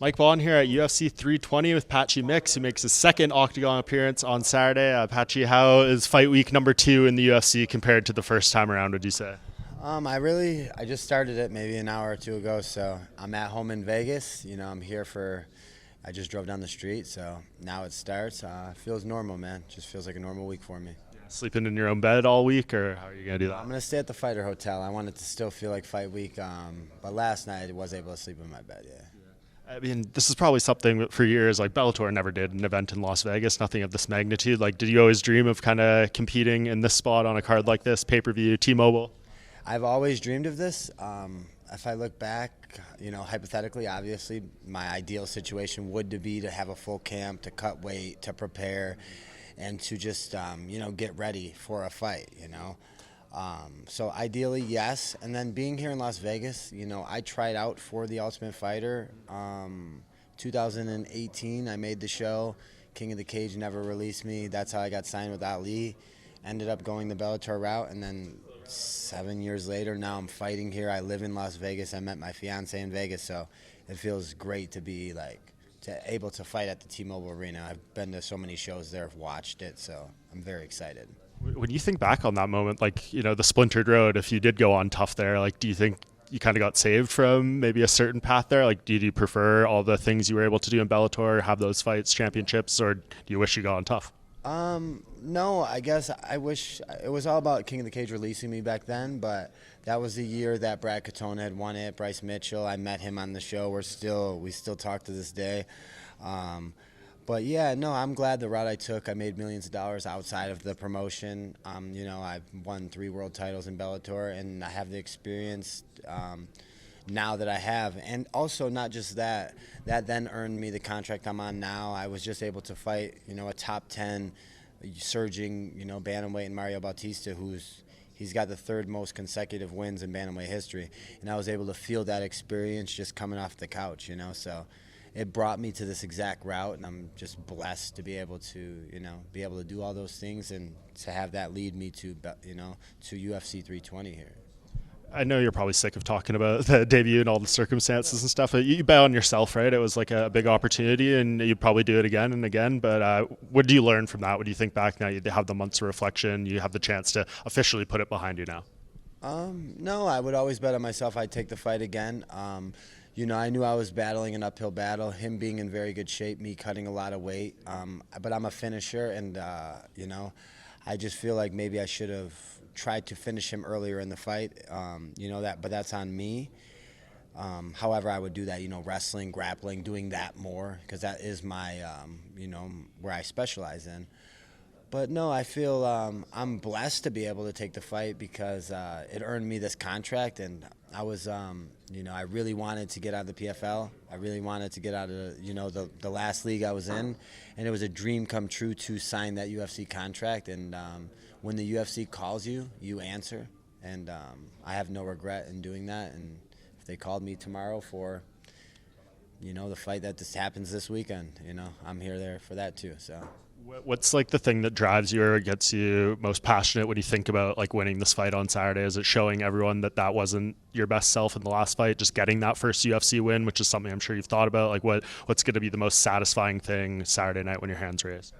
Mike Bohn here at UFC 320 with Patchy Mix, who makes his second Octagon appearance on Saturday. Patchy, how is fight week number 2 in the UFC compared to the first time around, would you say? I just started it maybe an hour or two ago, so I'm at home in Vegas. I'm here I just drove down the street, so now it starts. Feels normal, man. Just feels like a normal week for me. Sleeping in your own bed all week, or how are you going to do that? I'm going to stay at the Fighter Hotel. I want it to still feel like fight week, but last night I was able to sleep in my bed, yeah. I mean, this is probably something that for years, like Bellator never did an event in Las Vegas, nothing of this magnitude. Like, did you always dream of kind of competing in this spot on a card like this, pay-per-view, T-Mobile? I've always dreamed of this. If I look back, hypothetically, obviously, my ideal situation would be to have a full camp, to cut weight, to prepare, and to just, get ready for a fight. So ideally, yes. And then being here in Las Vegas, I tried out for the Ultimate Fighter. 2018, I made the show. King of the Cage never released me. That's how I got signed with Ali. Ended up going the Bellator route, and then 7 years later, now I'm fighting here. I live in Las Vegas. I met my fiance in Vegas, so it feels great to be able to fight at the T-Mobile Arena. I've been to so many shows there, I've watched it, so I'm very excited. When you think back on that moment, the splintered road, if you did go on tough there, do you think you kind of got saved from maybe a certain path there? Do you prefer all the things you were able to do in Bellator, have those fights, championships, or do you wish you got on tough? No, I guess I wish it was all about King of the Cage releasing me back then, but that was the year that Brad Katona had won it. Bryce Mitchell, I met him on the show. We still talk to this day. But yeah, no, I'm glad the route I took. I made millions of dollars outside of the promotion. I've won 3 world titles in Bellator, and I have the experience now that I have. And also, not just that then earned me the contract I'm on now. I was just able to fight, a top 10 surging, bantamweight in Mario Bautista, he's got the 3rd most consecutive wins in bantamweight history. And I was able to feel that experience just coming off the couch, so it brought me to this exact route, and I'm just blessed to be able to, do all those things and to have that lead me to UFC 320 here. I know you're probably sick of talking about the debut and all the circumstances and stuff. But you bet on yourself, right? It was like a big opportunity, and you'd probably do it again and again. But what do you learn from that? What do you think back now? You have the months of reflection. You have the chance to officially put it behind you now. No, I would always bet on myself I'd take the fight again. I knew I was battling an uphill battle, him being in very good shape, me cutting a lot of weight. But I'm a finisher, and, I just feel like maybe I should have tried to finish him earlier in the fight, but that's on me. However, I would do that, wrestling, grappling, doing that more, because that is my, where I specialize in. But no, I feel I'm blessed to be able to take the fight because it earned me this contract, and I was, I really wanted to get out of the PFL. I really wanted to get out of, the last league I was in, and it was a dream come true to sign that UFC contract. And when the UFC calls you, you answer, and I have no regret in doing that. And if they called me tomorrow for, the fight that just happens this weekend, I'm there for that too. So. What's the thing that drives you or gets you most passionate when you think about winning this fight on Saturday? Is it showing everyone that wasn't your best self in the last fight, just getting that first UFC win, which is something I'm sure you've thought about? What's going to be the most satisfying thing Saturday night when your hand's raised?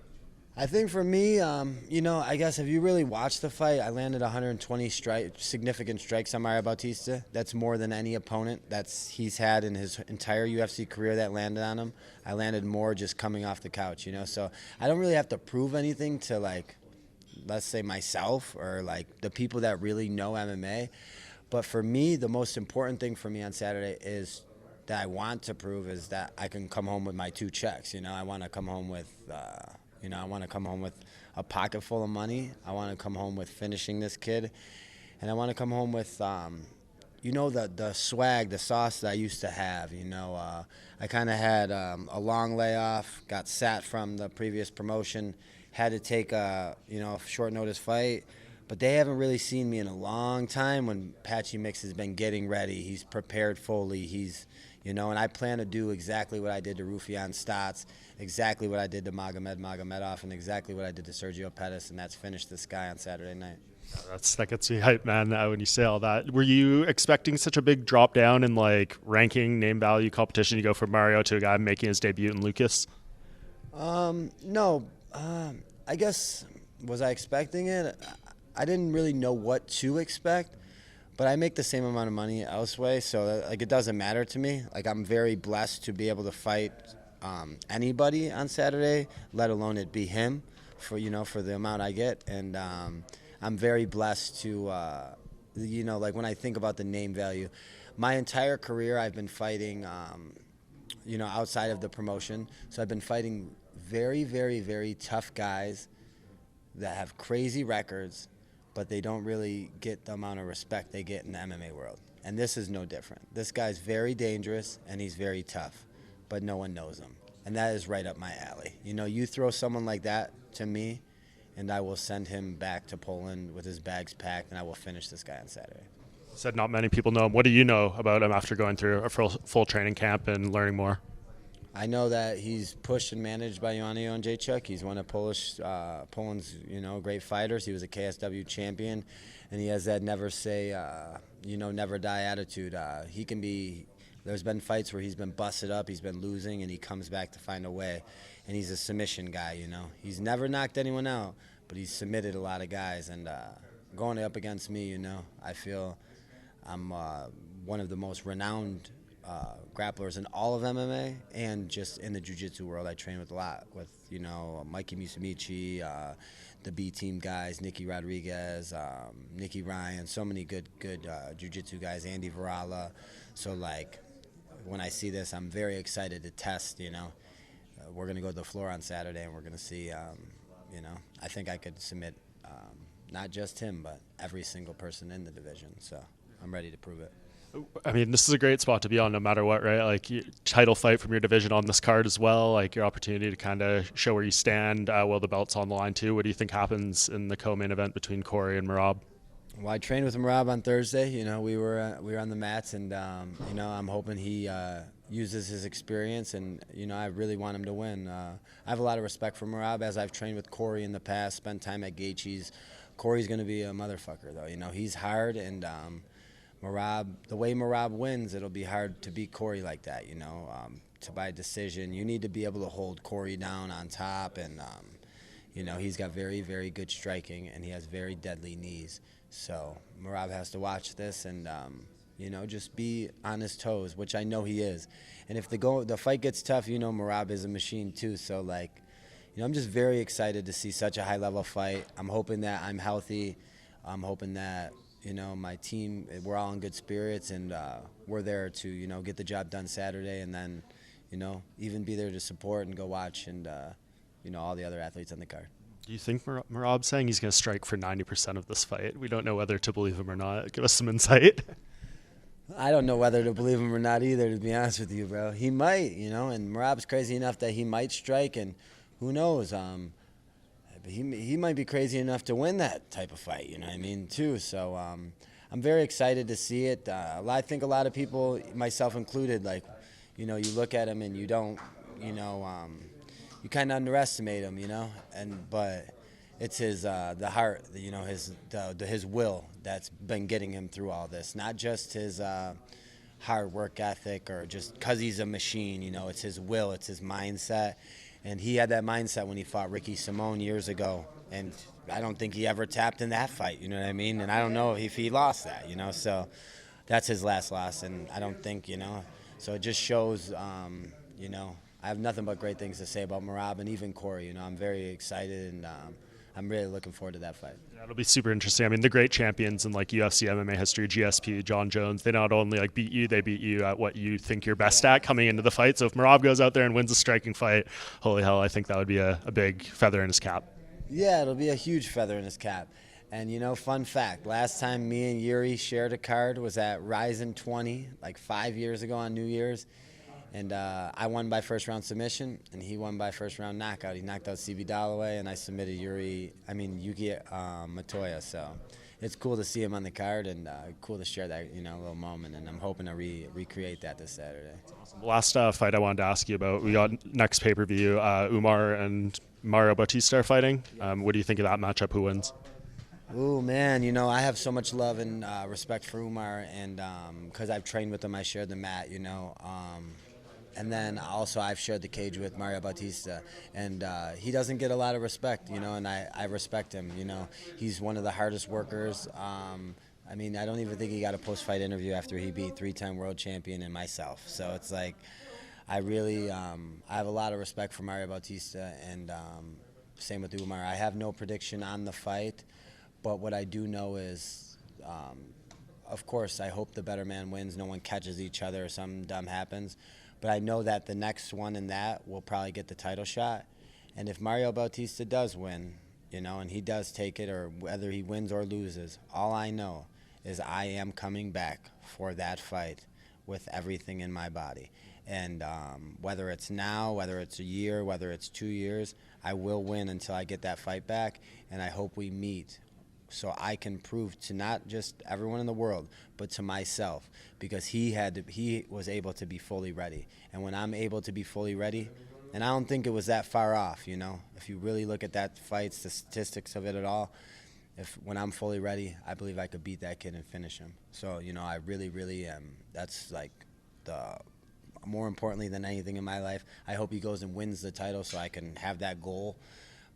I think for me, I guess if you really watch the fight, I landed 120 significant strikes on Mario Bautista. That's more than any opponent he's had in his entire UFC career that landed on him. I landed more just coming off the couch, So I don't really have to prove anything to, let's say myself or, the people that really know MMA. But for me, the most important thing for me on Saturday is that I want to prove is that I can come home with my 2 checks. I want to come home with... I want to come home with a pocket full of money. I want to come home with finishing this kid. And I want to come home with, the swag, the sauce that I used to have. I kind of had a long layoff, got sat from the previous promotion, had to take a short notice fight. But they haven't really seen me in a long time when Patchy Mix has been getting ready. He's prepared fully. And I plan to do exactly what I did to Rufian Stotts, exactly what I did to Magomedov, and exactly what I did to Sergio Pettis, and that's finish this guy on Saturday night. That gets me hyped, man. When you say all that, were you expecting such a big drop down in like ranking, name value, competition? You go from Mario to a guy making his debut in Lucas. No. I guess, was I expecting it? I didn't really know what to expect, but I make the same amount of money elsewhere, so like it doesn't matter to me. Like I'm very blessed to be able to fight anybody on Saturday, let alone it be him, for the amount I get, and I'm very blessed to like when I think about the name value, my entire career I've been fighting outside of the promotion, so I've been fighting very, very, very tough guys that have crazy records, but they don't really get the amount of respect they get in the MMA world. And this is no different. This guy's very dangerous, and he's very tough, but no one knows him. And that is right up my alley. You throw someone like that to me, and I will send him back to Poland with his bags packed, and I will finish this guy on Saturday. Said not many people know him. What do you know about him after going through a full training camp and learning more? I know that he's pushed and managed by Ioannis Jędrzejczyk. He's one of Poland's great fighters. He was a KSW champion, and he has that never say, never die attitude. There's been fights where he's been busted up, he's been losing, and he comes back to find a way. And he's a submission guy. He's never knocked anyone out, but he's submitted a lot of guys. And going up against me, I feel I'm one of the most renowned grapplers in all of MMA and just in the jiu-jitsu world. I train with a lot with Mikey Musumeci, the B team guys, Nicky Rodriguez, Nicky Ryan, so many good jiu-jitsu guys, Andy Varala. So like when I see this, I'm very excited to test. We're gonna go to the floor on Saturday and we're gonna see. I think I could submit not just him but every single person in the division. So I'm ready to prove it. I mean, this is a great spot to be on no matter what, right? Like, title fight from your division on this card as well, like your opportunity to kind of show where you stand while the belt's on the line too. What do you think happens in the co-main event between Corey and Merab? Well, I trained with Merab on Thursday. We were on the mats, and I'm hoping he uses his experience, and I really want him to win. I have a lot of respect for Merab, as I've trained with Corey in the past, spent time at Gaethje's. Corey's going to be a motherfucker, though. He's hard, and Merab, the way Merab wins, it'll be hard to beat Corey like that, to by decision. You need to be able to hold Corey down on top, and he's got very, very good striking, and he has very deadly knees. So Merab has to watch this and just be on his toes, which I know he is. And if the fight gets tough, Merab is a machine too. So I'm just very excited to see such a high level fight. I'm hoping that I'm healthy. I'm hoping that my team, we're all in good spirits, and we're there to get the job done Saturday, and then even be there to support and go watch, and all the other athletes on the card. Do you think Merab's saying he's going to strike for 90% of this fight? We don't know whether to believe him or not. Give us some insight. I don't know whether to believe him or not either, to be honest with you, bro. He might, and Merab's crazy enough that he might strike, and who knows? He might be crazy enough to win that type of fight, too. So I'm very excited to see it. I think a lot of people, myself included, you look at him and you don't, you kind of underestimate him, but it's his the heart, his will that's been getting him through all this. Not just his hard work ethic or just because he's a machine, it's his will, it's his mindset. And he had that mindset when he fought Ricky Simone years ago, and I don't think he ever tapped in that fight, And I don't know if he lost that, So that's his last loss, and I don't think, So it just shows, I have nothing but great things to say about Merab and even Corey. I'm very excited, and I'm really looking forward to that fight. Yeah, it'll be super interesting. I mean, the great champions in UFC MMA history, GSP, John Jones, they not only beat you, they beat you at what you think you're best at coming into the fight. So if Merab goes out there and wins a striking fight, holy hell, I think that would be a big feather in his cap. Yeah, it'll be a huge feather in his cap. And fun fact, last time me and Yuri shared a card was at Ryzen 20, 5 years ago on New Year's. And I won by first-round submission, and he won by first-round knockout. He knocked out CB Dalloway, and I submitted Junkie Matoya. So it's cool to see him on the card, and cool to share that little moment. And I'm hoping to recreate that this Saturday. Awesome. Last fight I wanted to ask you about. We got next pay-per-view. Umar and Mario Bautista are fighting. What do you think of that matchup? Who wins? Ooh, man, you know, I have so much love and respect for Umar, and because I've trained with him, I shared the mat, you know. And then also I've shared the cage with Mario Bautista, and he doesn't get a lot of respect, you know, and I respect him, you know. He's one of the hardest workers. I mean, I don't even think he got a post-fight interview after he beat three-time world champion and myself. So it's like, I really, I have a lot of respect for Mario Bautista, and same with Umar. I have no prediction on the fight. But what I do know is, of course, I hope the better man wins. No one catches each other or something dumb happens. But I know that the next one in that will probably get the title shot. And if Mario Bautista does win, you know, and he does take it, or whether he wins or loses, all I know is I am coming back for that fight with everything in my body. And whether it's now, whether it's a year, whether it's 2 years, I will win until I get that fight back. And I hope we meet so I can prove to not just everyone in the world, but to myself, because he was able to be fully ready. And when I'm able to be fully ready, and I don't think it was that far off, you know, if you really look at that fight, the statistics of it at all, when I'm fully ready, I believe I could beat that kid and finish him. So, you know, I really, really am. That's like more importantly than anything in my life. I hope he goes and wins the title so I can have that goal.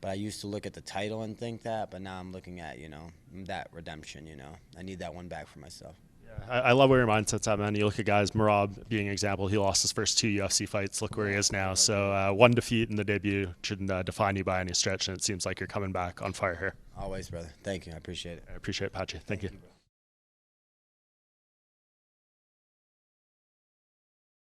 But I used to look at the title and think that, but now I'm looking at, you know, that redemption, you know. I need that one back for myself. Yeah, I love where your mindset's at, man. You look at guys, Marab being an example. He lost his first 2 UFC fights. Look where he is now. So one defeat in the debut shouldn't define you by any stretch, and it seems like you're coming back on fire here. Always, brother. Thank you. I appreciate it. I appreciate it, Patchy. Thank you.